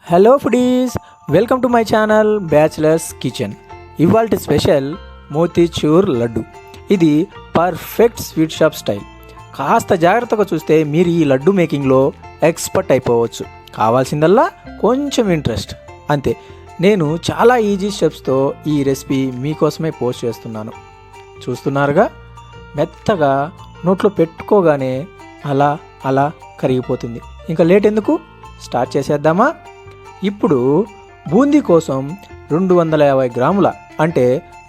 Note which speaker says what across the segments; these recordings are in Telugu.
Speaker 1: Hello foodies, welcome to my channel bachelors kitchen. ఇవాల్టి స్పెషల్ మోతీచూర్ లడ్డు. ఇది పర్ఫెక్ట్ స్వీట్ షాప్ స్టైల్. కాస్త జాగ్రత్తగా చూస్తే మీరు ఈ లడ్డు మేకింగ్లో ఎక్స్పర్ట్ అయిపోవచ్చు. కావాల్సిందల్లా కొంచెం ఇంట్రెస్ట్, అంతే. నేను చాలా ఈజీ స్టెప్స్తో ఈ రెసిపీ మీకోసమే పోస్ట్ చేస్తున్నాను. చూస్తున్నారుగా, మెత్తగా నోట్లో పెట్టుకోగానే అలా అలా కరిగిపోతుంది. ఇంకా లేట్ ఎందుకు, స్టార్ట్ చేసేద్దామా? ఇప్పుడు బూందీ కోసం 250 గ్రాముల అంటే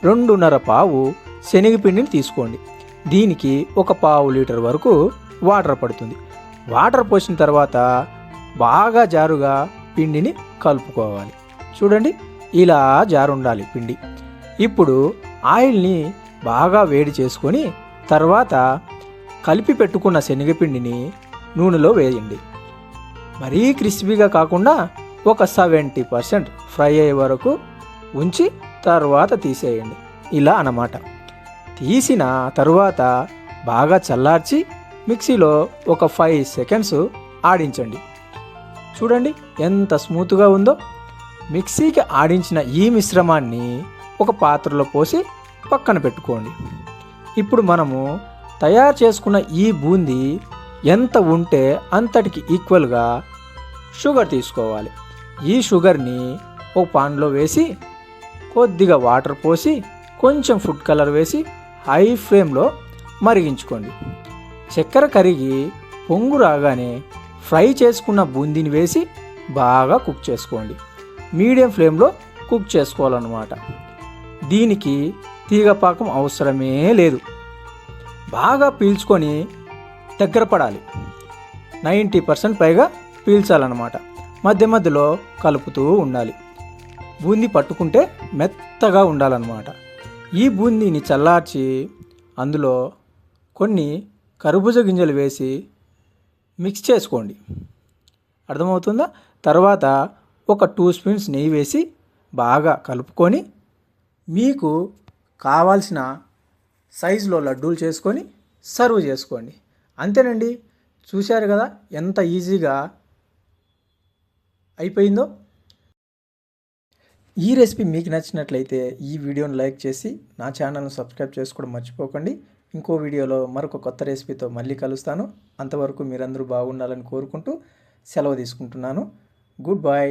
Speaker 1: 2.5 పావు శనగపిండిని తీసుకోండి. దీనికి ఒక పావు లీటర్ వరకు వాటర్ పడుతుంది. వాటర్ పోసిన తర్వాత బాగా జారుగా పిండిని కలుపుకోవాలి. చూడండి, ఇలా జారు ఉండాలి పిండి. ఇప్పుడు ఆయిల్ని బాగా వేడి చేసుకొని తర్వాత కలిపి పెట్టుకున్న శనగపిండిని నూనెలో వేయండి. మరీ క్రిస్పీగా కాకుండా ఒక 70% ఫ్రై అయ్యే వరకు ఉంచి తర్వాత తీసేయండి. ఇలా అన్నమాట. తీసిన తరువాత బాగా చల్లార్చి మిక్సీలో ఒక 5 సెకండ్స్ ఆడించండి. చూడండి ఎంత స్మూత్గా ఉందో. మిక్సీకి ఆడించిన ఈ మిశ్రమాన్ని ఒక పాత్రలో పోసి పక్కన పెట్టుకోండి. ఇప్పుడు మనము తయారు చేసుకున్న ఈ బూందీ ఎంత ఉంటే అంతటికి ఈక్వల్గా షుగర్ తీసుకోవాలి. ఈ షుగర్ని ఒక పాన్లో వేసి కొద్దిగా వాటర్ పోసి కొంచెం ఫుడ్ కలర్ వేసి హై ఫ్లేమ్లో మరిగించుకోండి. చక్కెర కరిగి పొంగు రాగానే ఫ్రై చేసుకున్న బూందీని వేసి బాగా కుక్ చేసుకోండి. మీడియం ఫ్లేమ్లో కుక్ చేసుకోవాలన్నమాట. దీనికి తీగపాకం అవసరమే లేదు. బాగా పీల్చుకొని దగ్గర పడాలి. 90% పైగా పీల్చాలన్నమాట. మధ్య మధ్యలో కలుపుతూ ఉండాలి. బూందీ పట్టుకుంటే మెత్తగా ఉండాలన్నమాట. ఈ బూందీని చల్లార్చి అందులో కొన్ని కర్బూజా గింజలు వేసి మిక్స్ చేసుకోండి. అర్థమవుతుందా? తర్వాత ఒక 2 స్పూన్స్ నెయ్యి వేసి బాగా కలుపుకొని మీకు కావాల్సిన సైజులో లడ్డూలు చేసుకొని సర్వ్ చేసుకోండి. అంతేనండి. చూశారు కదా ఎంత ఈజీగా అయిపోయిందో. ఈ రెసిపీ మీకు నచ్చినట్లయితే ఈ వీడియోని లైక్ చేసి నా ఛానల్ను సబ్స్క్రైబ్ చేసుకోవడం మర్చిపోకండి. ఇంకో వీడియోలో మరొక కొత్త రెసిపీతో మళ్ళీ కలుస్తాను. అంతవరకు మీరందరూ బాగుండాలని కోరుకుంటూ సెలవు తీసుకుంటున్నాను. Good bye.